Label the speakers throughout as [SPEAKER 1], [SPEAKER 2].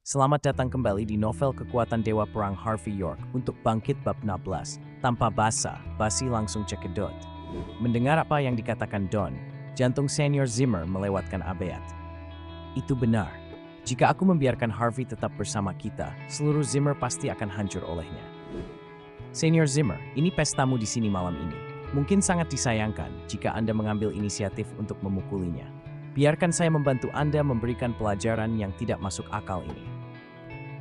[SPEAKER 1] Selamat datang kembali di novel Kekuatan Dewa Perang Harvey York untuk Bangkit bab 16. Tanpa basa-basi langsung cekidot. Mendengar apa yang dikatakan Don, jantung senior Zimmer melewatkan abeat. Itu benar. Jika aku membiarkan Harvey tetap bersama kita, seluruh Zimmer pasti akan hancur olehnya. Senior Zimmer, ini pestamu di sini malam ini. Mungkin sangat disayangkan jika Anda mengambil inisiatif untuk memukulinya. Biarkan saya membantu Anda memberikan pelajaran yang tidak masuk akal ini.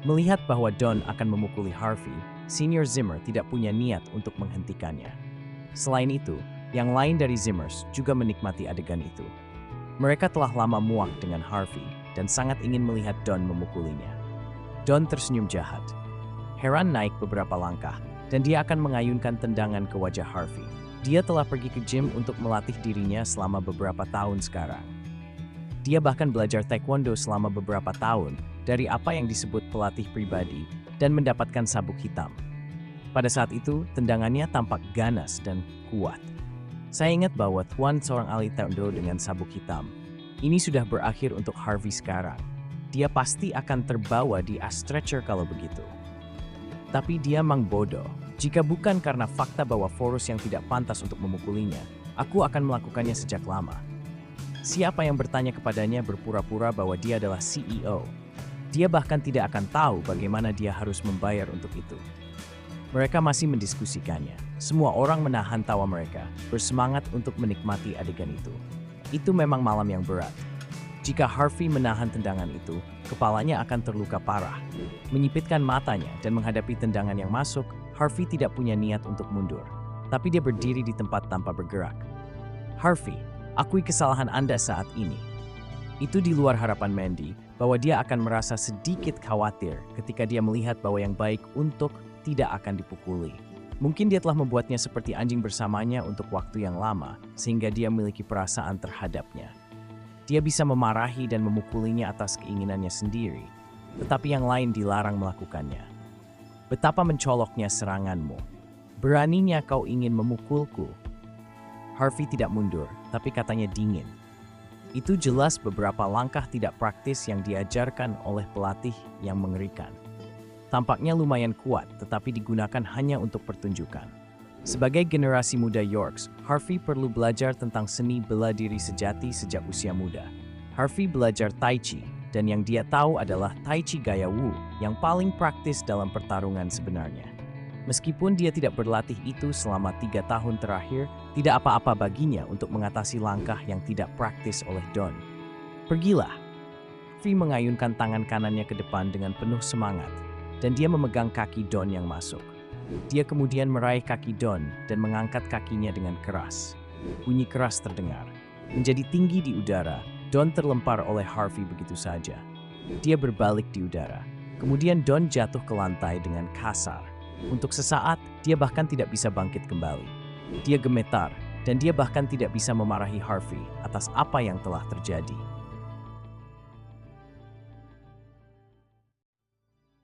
[SPEAKER 1] Melihat bahwa Don akan memukuli Harvey, Senior Zimmer tidak punya niat untuk menghentikannya. Selain itu, yang lain dari Zimmers juga menikmati adegan itu. Mereka telah lama muak dengan Harvey dan sangat ingin melihat Don memukulinya. Don tersenyum jahat. Heran naik beberapa langkah dan dia akan mengayunkan tendangan ke wajah Harvey. Dia telah pergi ke gym untuk melatih dirinya selama beberapa tahun sekarang. Dia bahkan belajar taekwondo selama beberapa tahun dari apa yang disebut pelatih pribadi dan mendapatkan sabuk hitam. Pada saat itu, tendangannya tampak ganas dan kuat. Saya ingat bahwa Tuan seorang ahli taekwondo dengan sabuk hitam. Ini sudah berakhir untuk Harvey sekarang. Dia pasti akan terbawa di stretcher kalau begitu. Tapi dia mang bodoh. Jika bukan karena fakta bahwa Forus yang tidak pantas untuk memukulinya, aku akan melakukannya sejak lama. Siapa yang bertanya kepadanya berpura-pura bahwa dia adalah CEO. Dia bahkan tidak akan tahu bagaimana dia harus membayar untuk itu. Mereka masih mendiskusikannya. Semua orang menahan tawa mereka, bersemangat untuk menikmati adegan itu. Itu memang malam yang berat. Jika Harvey menahan tendangan itu, kepalanya akan terluka parah. Menyipitkan matanya dan menghadapi tendangan yang masuk, Harvey tidak punya niat untuk mundur. Tapi dia berdiri di tempat tanpa bergerak. Harvey, akui kesalahan Anda saat ini. Itu di luar harapan Mandy, bahwa dia akan merasa sedikit khawatir ketika dia melihat bahwa yang baik untuk tidak akan dipukuli. Mungkin dia telah membuatnya seperti anjing bersamanya untuk waktu yang lama, sehingga dia memiliki perasaan terhadapnya. Dia bisa memarahi dan memukulinya atas keinginannya sendiri, tetapi yang lain dilarang melakukannya. Betapa mencoloknya seranganmu. Beraninya kau ingin memukulku. Harvey tidak mundur, tapi katanya dingin. Itu jelas beberapa langkah tidak praktis yang diajarkan oleh pelatih yang mengerikan. Tampaknya lumayan kuat, tetapi digunakan hanya untuk pertunjukan. Sebagai generasi muda Yorks, Harvey perlu belajar tentang seni bela diri sejati sejak usia muda. Harvey belajar Tai Chi, dan yang dia tahu adalah Tai Chi gaya Wu yang paling praktis dalam pertarungan sebenarnya. Meskipun dia tidak berlatih itu selama 3 tahun terakhir, tidak apa-apa baginya untuk mengatasi langkah yang tidak praktis oleh Don. Pergilah. Harvey mengayunkan tangan kanannya ke depan dengan penuh semangat, dan dia memegang kaki Don yang masuk. Dia kemudian meraih kaki Don dan mengangkat kakinya dengan keras. Bunyi keras terdengar. Menjadi tinggi di udara, Don terlempar oleh Harvey begitu saja. Dia berbalik di udara. Kemudian Don jatuh ke lantai dengan kasar. Untuk sesaat, dia bahkan tidak bisa bangkit kembali. Dia gemetar, dan dia bahkan tidak bisa memarahi Harvey atas apa yang telah terjadi.